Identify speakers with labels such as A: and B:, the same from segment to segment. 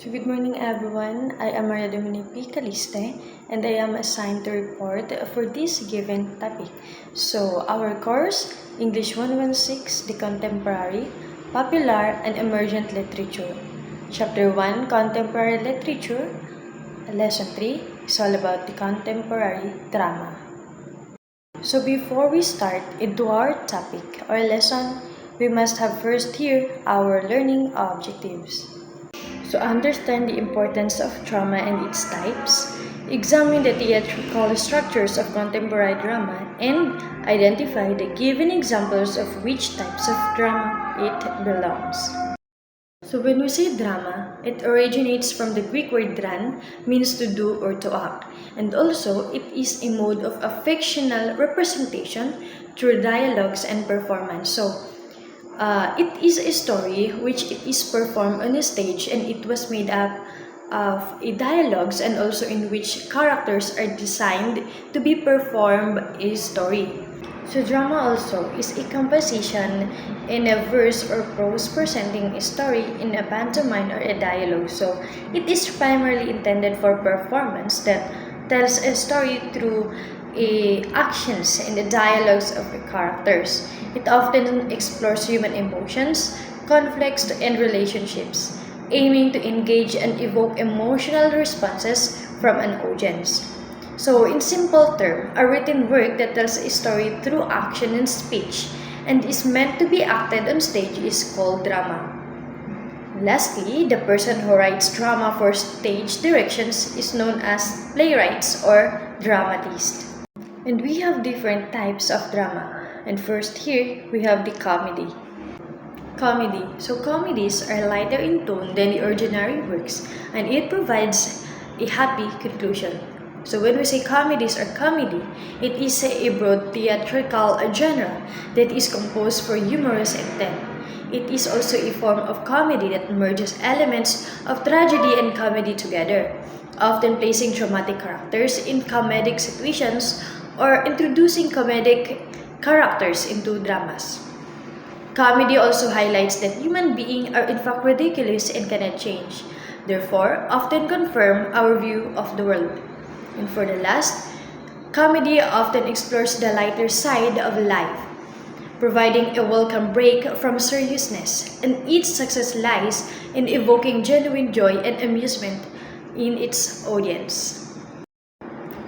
A: So good morning everyone, I am Maria Dominic P. Caliste and I am assigned to report for this given topic. So our course, English 116, the Contemporary, Popular and Emergent Literature. Chapter 1, Contemporary Literature, Lesson 3 is all about the contemporary drama. So before we start into our topic or lesson, we must have first here our learning objectives. To understand the importance of drama and its types, examine the theatrical structures of contemporary drama, and identify the given examples of which types of drama it belongs. So when we say drama, it originates from the Greek word dran, means to do or to act, and also it is a mode of a fictional representation through dialogues and performance. So it is a story which it is performed on a stage and it was made up of dialogues and also in which characters are designed to be performed a story. So drama also is a composition in a verse or prose presenting a story in a pantomime or a dialogue. So it is primarily intended for performance that tells a story through actions and the dialogues of the characters. It often explores human emotions, conflicts, and relationships, aiming to engage and evoke emotional responses from an audience. So, in simple terms, a written work that tells a story through action and speech and is meant to be acted on stage is called drama. Lastly, the person who writes drama for stage directions is known as playwrights or dramatist. And we have different types of drama. And first here, we have the comedy. Comedy. So comedies are lighter in tone than the ordinary works, and it provides a happy conclusion. So when we say comedies or comedy, it is a broad theatrical genre that is composed for humorous intent. It is also a form of comedy that merges elements of tragedy and comedy together, often placing dramatic characters in comedic situations or introducing comedic characters into dramas. Comedy also highlights that human beings are in fact ridiculous and cannot change, therefore often confirm our view of the world. And for the last, comedy often explores the lighter side of life, providing a welcome break from seriousness, and its success lies in evoking genuine joy and amusement in its audience.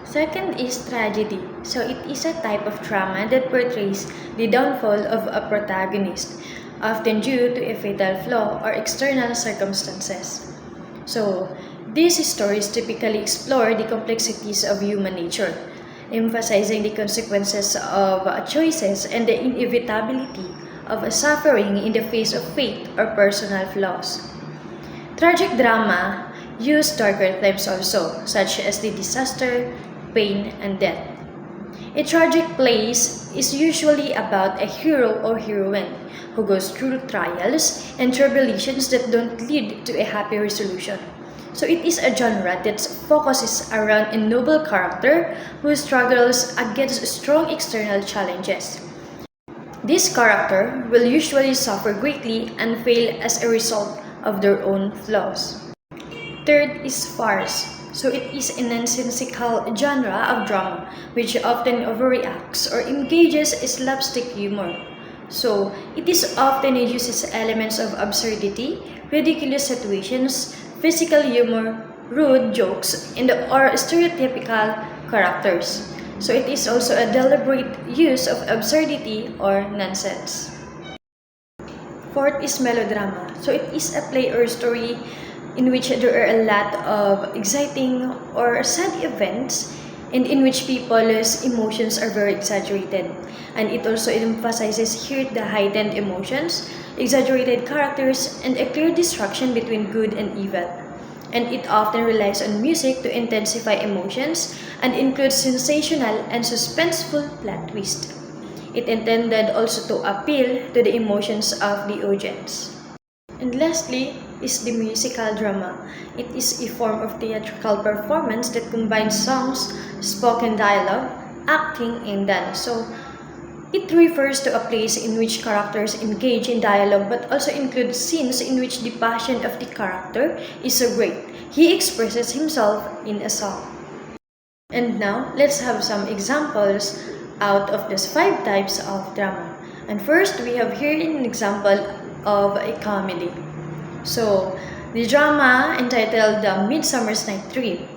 A: Second is tragedy. So it is a type of drama that portrays the downfall of a protagonist, often due to a fatal flaw or external circumstances. So these stories typically explore the complexities of human nature, emphasizing the consequences of choices and the inevitability of suffering in the face of fate or personal flaws. Tragic drama use darker themes also, such as the disaster, pain, and death. A tragic play is usually about a hero or heroine who goes through trials and tribulations that don't lead to a happy resolution. So it is a genre that focuses around a noble character who struggles against strong external challenges. This character will usually suffer greatly and fail as a result of their own flaws. Third is farce. So it is a nonsensical genre of drama which often overreacts or engages slapstick humor. So it is often uses elements of absurdity, ridiculous situations, physical humor, rude jokes, or stereotypical characters. So it is also a deliberate use of absurdity or nonsense. Fourth is melodrama. So it is a play or story in which there are a lot of exciting or sad events and in which people's emotions are very exaggerated. And it also emphasizes here the heightened emotions, exaggerated characters, and a clear distinction between good and evil. And it often relies on music to intensify emotions and includes sensational and suspenseful plot twists. It intended also to appeal to the emotions of the audience. And lastly is the musical drama. It is a form of theatrical performance that combines songs, spoken dialogue, acting, and dance. So It refers to a place in which characters engage in dialogue but also includes scenes in which the passion of the character is so great he expresses himself in a song. And now, let's have some examples out of these 5 types of drama. And first, we have here an example of a comedy. So, the drama entitled The Midsummer's Night Dream.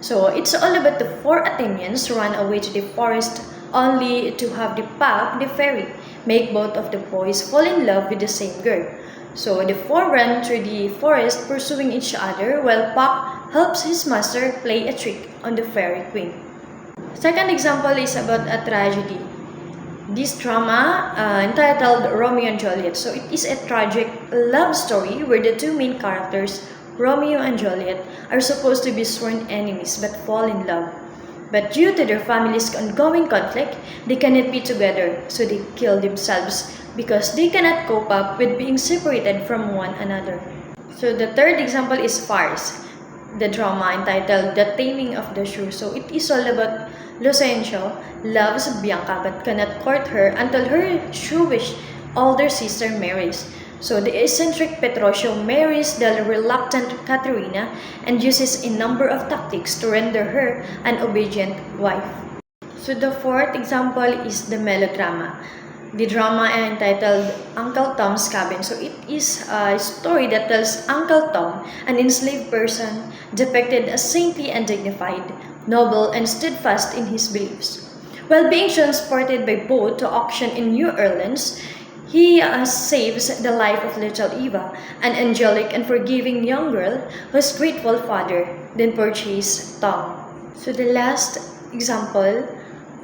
A: So, it's all about the 4 Athenians run away to the forest only to have the Puck, the fairy, make both of the boys fall in love with the same girl. So, the 4 run through the forest pursuing each other while Puck helps his master play a trick on the fairy queen. Second example is about a tragedy. This drama entitled Romeo and Juliet. So it is a tragic love story where the 2 main characters, Romeo and Juliet, are supposed to be sworn enemies but fall in love. But due to their families' ongoing conflict, they cannot be together, so they kill themselves because they cannot cope up with being separated from one another. So the third example is Farce, the drama entitled The Taming of the Shrew. So it is all about Lucencio loves Bianca but cannot court her until her shrewish older sister marries. So the eccentric Petrosio marries the reluctant Caterina and uses a number of tactics to render her an obedient wife. So the fourth example is the melodrama. The drama entitled Uncle Tom's Cabin. So it is a story that tells Uncle Tom, an enslaved person, depicted as saintly and dignified, noble and steadfast in his beliefs. While being transported by boat to auction in New Orleans, he saves the life of little Eva, an angelic and forgiving young girl whose grateful father then purchased Tom. So the last example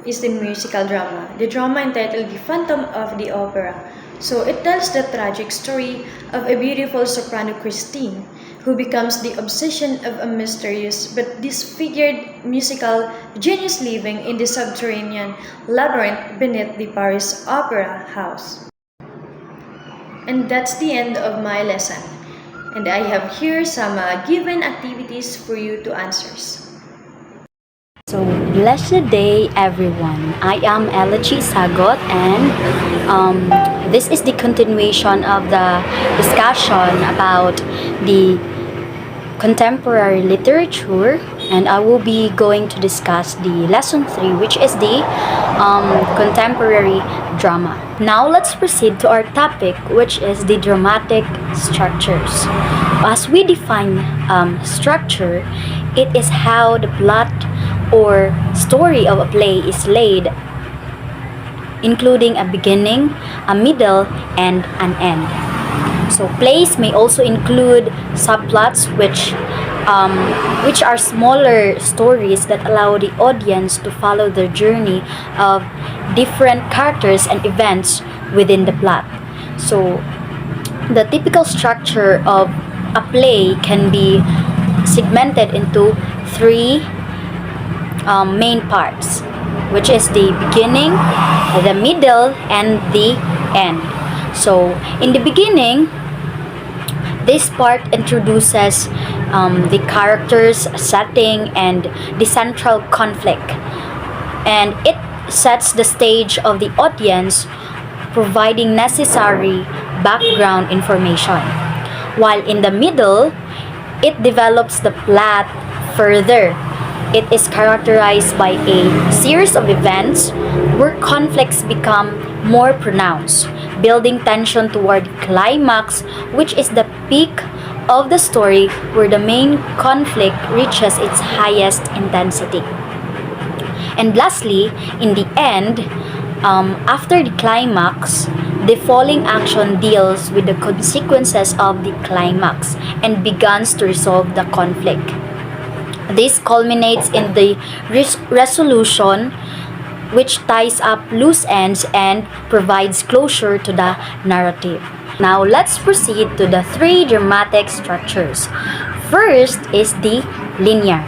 A: is the musical drama. The drama entitled The Phantom of the Opera. So it tells the tragic story of a beautiful soprano Christine who becomes the obsession of a mysterious but disfigured musical genius living in the subterranean labyrinth beneath the Paris Opera House. And that's the end of my lesson. And I have here some given activities for you to answer.
B: So, blessed day everyone. I am Elechi Sagot and this is the continuation of the discussion about the contemporary literature, and I will be going to discuss the lesson 3, which is the contemporary drama. Now let's proceed to our topic, which is the dramatic structures. As we define structure, it is how the plot or story of a play is laid, including a beginning, a middle, and an end. So plays may also include subplots, which are smaller stories that allow the audience to follow the journey of different characters and events within the plot. So the typical structure of a play can be segmented into 3 main parts, which is the beginning, the middle, and the end. So in the beginning, this part introduces the characters, setting, and the central conflict, and it sets the stage of the audience, providing necessary background information. While in the middle, it develops the plot further. It is characterized by a series of events where conflicts become more pronounced, building tension toward the climax, which is the peak of the story where the main conflict reaches its highest intensity. And lastly, in the end, after the climax, the following action deals with the consequences of the climax and begins to resolve the conflict. This culminates in the resolution, which ties up loose ends and provides closure to the narrative. Now let's proceed to the 3 dramatic structures. First is the linear.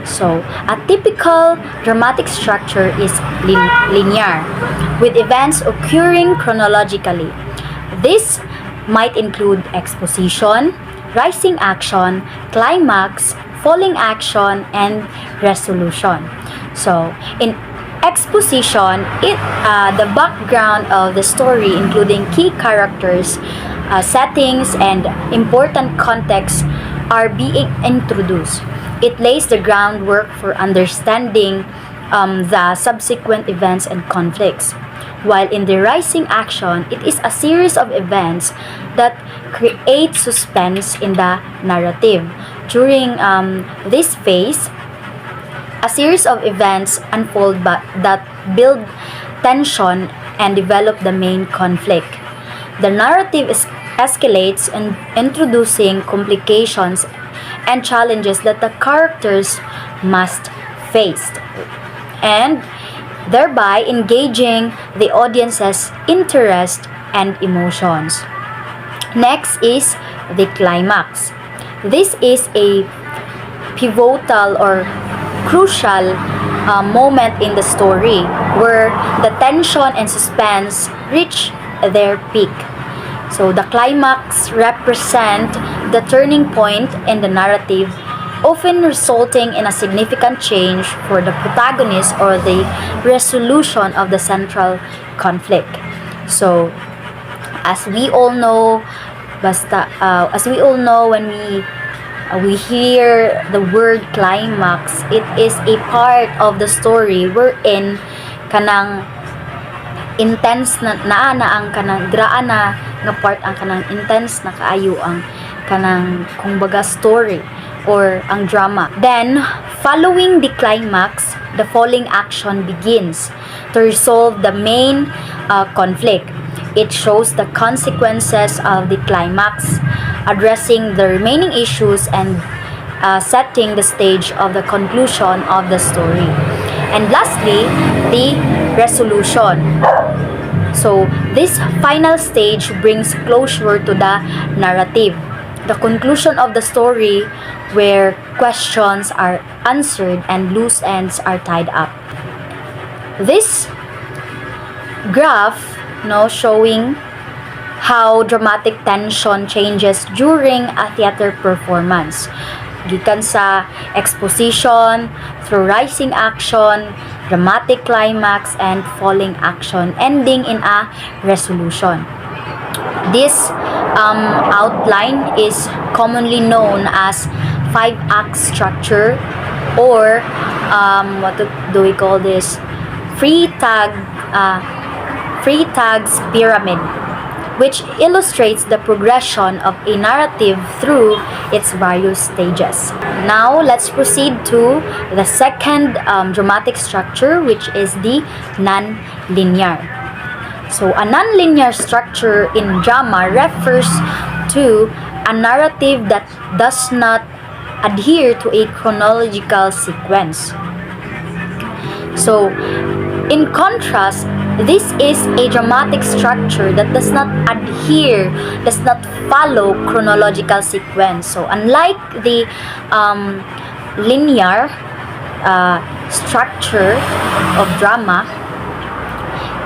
B: So a typical dramatic structure is linear, with events occurring chronologically. This might include exposition, rising action, climax, falling action, and resolution. So Exposition, the background of the story, including key characters, settings, and important context, are being introduced. It lays the groundwork for understanding the subsequent events and conflicts. While in the rising action, it is a series of events that create suspense in the narrative. During this phase, a series of events unfold that build tension and develop the main conflict. The narrative escalates in introducing complications and challenges that the characters must face, and thereby engaging the audience's interest and emotions. Next is the climax. This is a pivotal or crucial moment in the story where the tension and suspense reach their peak. So the climax represent the turning point in the narrative, often resulting in a significant change for the protagonist or the resolution of the central conflict. So as we all know, when we hear the word climax, it is a part of the story wherein kanang intense na ang kanang graan na nga part ang kanang intense na kaayo ang kanang kumbaga story or ang drama. Then following the climax, the falling action begins to resolve the main conflict. It shows the consequences of the climax, addressing the remaining issues and setting the stage of the conclusion of the story. And lastly, the resolution. So this final stage brings closure to the narrative, the conclusion of the story where questions are answered and loose ends are tied up. This graph showing how dramatic tension changes during a theater performance. Gikan sa exposition, through rising action, dramatic climax, and falling action, ending in a resolution. This outline is commonly known as 5-act structure, or what do we call this? Freytag's pyramid, which illustrates the progression of a narrative through its various stages. Now, let's proceed to the second dramatic structure, which is the non-linear. So, a non-linear structure in drama refers to a narrative that does not adhere to a chronological sequence. So, in contrast, this is a dramatic structure that does not follow chronological sequence. So, unlike the linear structure of drama,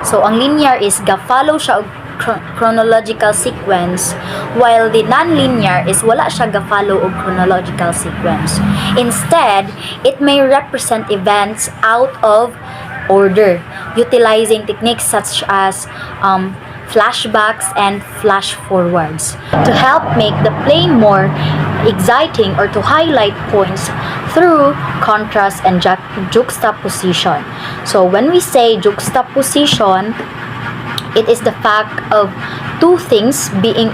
B: so ang linear is ga-follow siya og chronological sequence, while the non-linear is wala siya ga-follow og chronological sequence. Instead, it may represent events out of order, utilizing techniques such as flashbacks and flash forwards to help make the play more exciting or to highlight points through contrast and juxtaposition. So when we say juxtaposition, it is the fact of two things being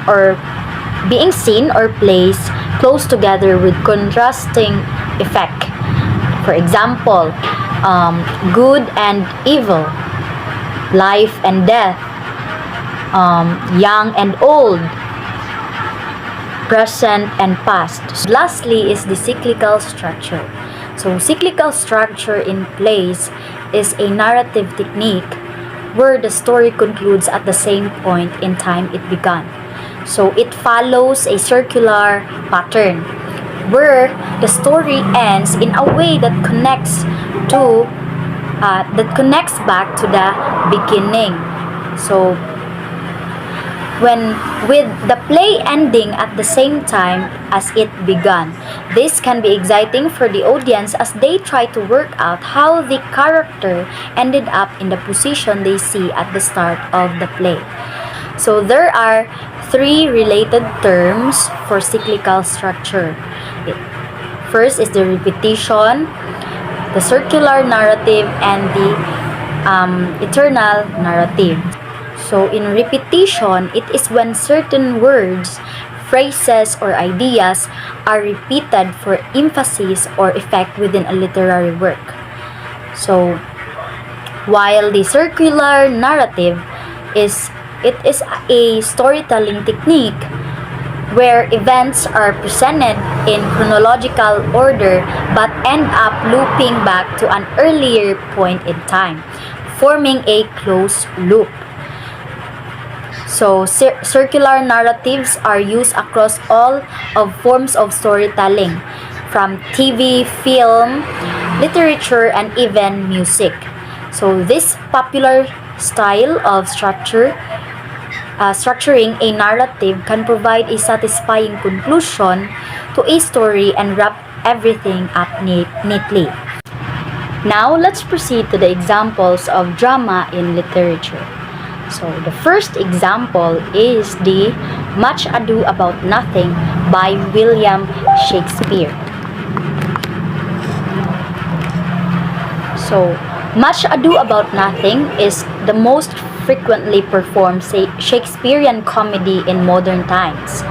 B: seen or placed close together with contrasting effect. For example, good and evil, life and death, young and old, present and past. Lastly is the cyclical structure. So cyclical structure in plays is a narrative technique where the story concludes at the same point in time it began. So it follows a circular pattern where the story ends in a way that connects back to the beginning. So when with the play ending at the same time as it began. This can be exciting for the audience as they try to work out how the character ended up in the position they see at the start of the play. So there are three related terms for cyclical structure. First is the repetition, the circular narrative, and the eternal narrative. So in repetition, it is when certain words, phrases, or ideas are repeated for emphasis or effect within a literary work. So while the circular narrative is a storytelling technique where events are presented in chronological order but end up looping back to an earlier point in time, forming a closed loop. So, circular narratives are used across all of forms of storytelling, from TV, film, literature, and even music. So, this popular style of structuring a narrative can provide a satisfying conclusion to a story and wrap everything up neatly. Now, let's proceed to the examples of drama in literature. So, the first example is the Much Ado About Nothing by William Shakespeare. So, Much Ado About Nothing is the most frequently performed Shakespearean comedy in modern times.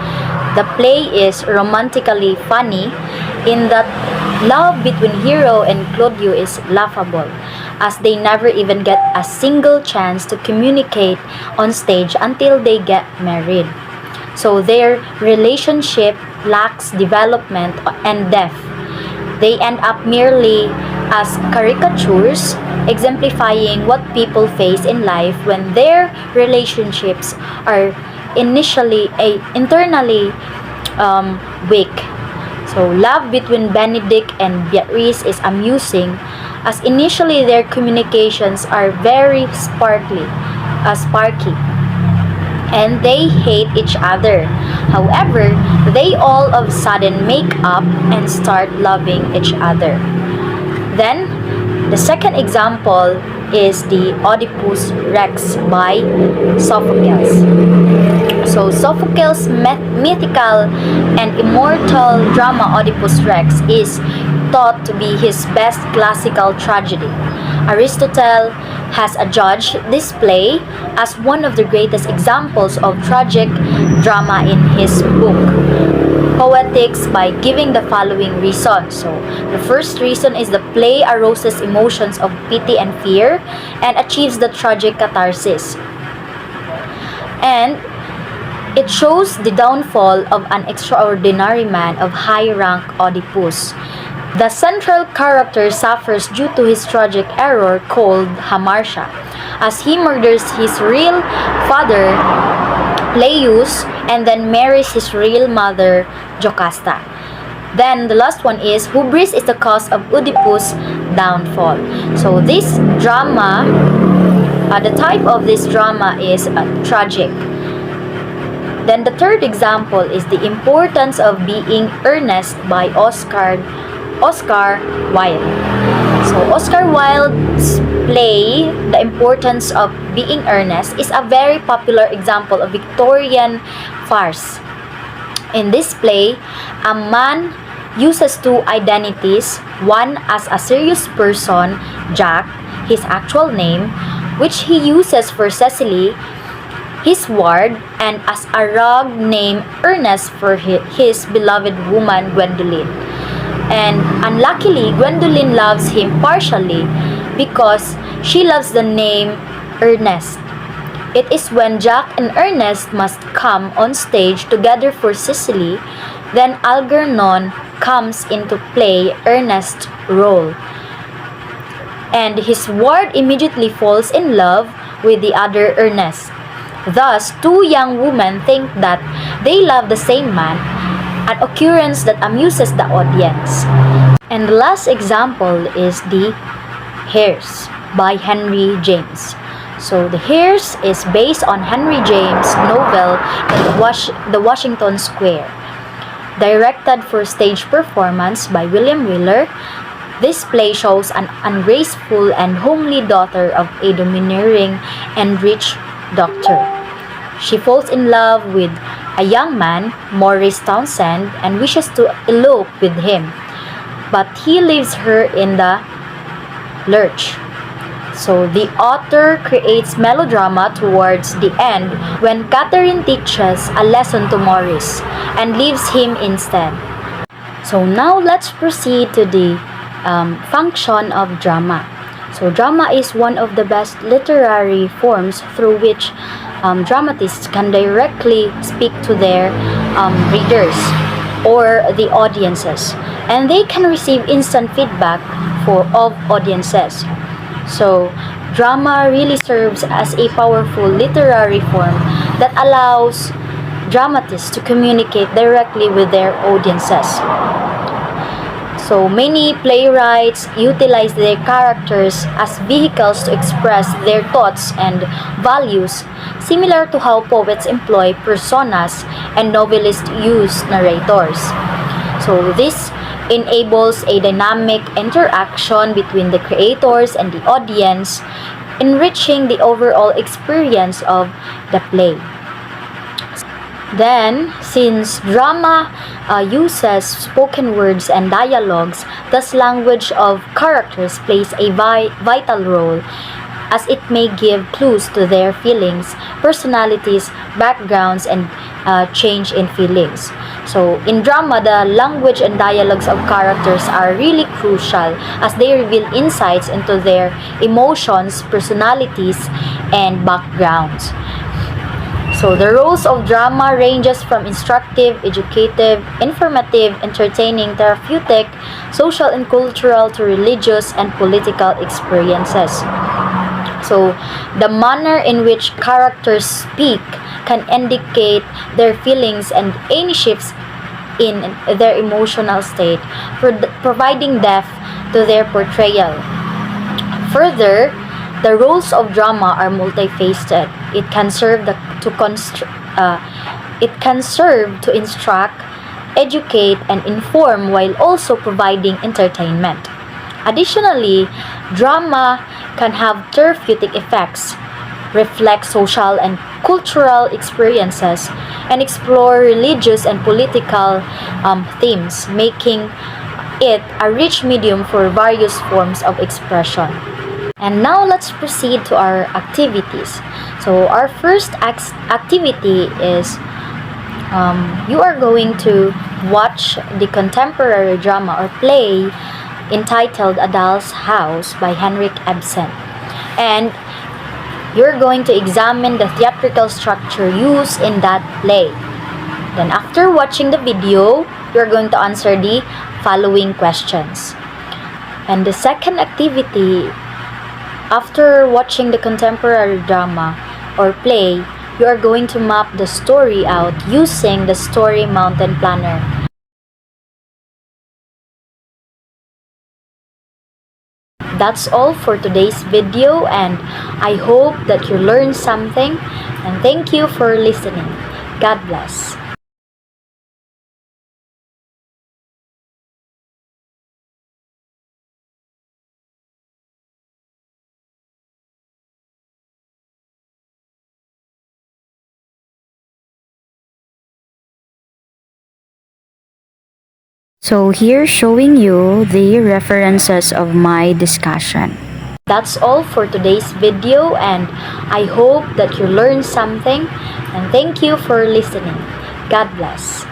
B: The play is romantically funny in that love between Hero and Claudio is laughable, as they never even get a single chance to communicate on stage until they get married. So their relationship lacks development and depth. They end up merely as caricatures, exemplifying what people face in life when their relationships are internally weak. So love between Benedict and Beatrice is amusing, as initially their communications are very sparky, and they hate each other. However, they all of a sudden make up and start loving each other. Then, the second example is the Oedipus Rex by Sophocles. So, Sophocles' mythical and immortal drama Oedipus Rex is thought to be his best classical tragedy. Aristotle has adjudged this play as one of the greatest examples of tragic drama in his book, Poetics, by giving the following reasons. So, the first reason is the play arouses emotions of pity and fear and achieves the tragic catharsis. And it shows the downfall of an extraordinary man of high rank, Oedipus. The central character suffers due to his tragic error called hamartia, as he murders his real father, Laius, and then marries his real mother, Jocasta. Then the last one is hubris is the cause of Oedipus' downfall. So this drama, the type of this drama is tragic. Then the third example is The Importance of Being Earnest by Oscar Wilde. So Oscar Wilde's play, The Importance of Being Earnest, is a very popular example of Victorian farce. In this play, a man uses two identities, one as a serious person, Jack, his actual name, which he uses for Cecily, his ward, and as a rogue named Ernest for his beloved woman, Gwendoline. And unluckily, Gwendoline loves him partially because she loves the name Ernest. It is when Jack and Ernest must come on stage together for Cecily, then Algernon comes into play Ernest's role. And his ward immediately falls in love with the other Ernest. Thus, two young women think that they love the same man, an occurrence that amuses the audience. And the last example is The Hares by Henry James. So the Hears is based on Henry James' novel The Washington Square. Directed for stage performance by William Wheeler, this play shows an ungraceful and homely daughter of a domineering and rich doctor. She falls in love with a young man, Maurice Townsend, and wishes to elope with him, but he leaves her in the lurch. So the author creates melodrama towards the end when Catherine teaches a lesson to Maurice and leaves him instead. So now let's proceed to the function of drama. So drama is one of the best literary forms through which dramatists can directly speak to their readers or the audiences, and they can receive instant feedback of audiences. So drama really serves as a powerful literary form that allows dramatists to communicate directly with their audiences. So many playwrights utilize their characters as vehicles to express their thoughts and values, similar to how poets employ personas and novelists use narrators. So this enables a dynamic interaction between the creators and the audience, enriching the overall experience of the play. Then, since drama uses spoken words and dialogues, thus language of characters plays a vital role, as it may give clues to their feelings, personalities, backgrounds, and change in feelings. So, in drama, the language and dialogues of characters are really crucial as they reveal insights into their emotions, personalities, and backgrounds. So the roles of drama ranges from instructive, educative, informative, entertaining, therapeutic, social and cultural to religious and political experiences. So the manner in which characters speak can indicate their feelings and any shifts in their emotional state, providing depth to their portrayal. Further, the roles of drama are multifaceted. It can serve to instruct, educate, and inform while also providing entertainment. Additionally, drama can have therapeutic effects, reflect social and cultural experiences, and explore religious and political themes, making it a rich medium for various forms of expression. And now let's proceed to our activities. So our first activity is you are going to watch the contemporary drama or play entitled A Doll's House by Henrik Ibsen. And you're going to examine the theatrical structure used in that play. Then after watching the video, you're going to answer the following questions. And the second activity, after watching the contemporary drama or play, you are going to map the story out using the Story Mountain Planner. That's all for today's video, and I hope that you learned something, and thank you for listening. God bless. So here showing you the references of my discussion. That's all for today's video, and I hope that you learned something, and thank you for listening. God bless.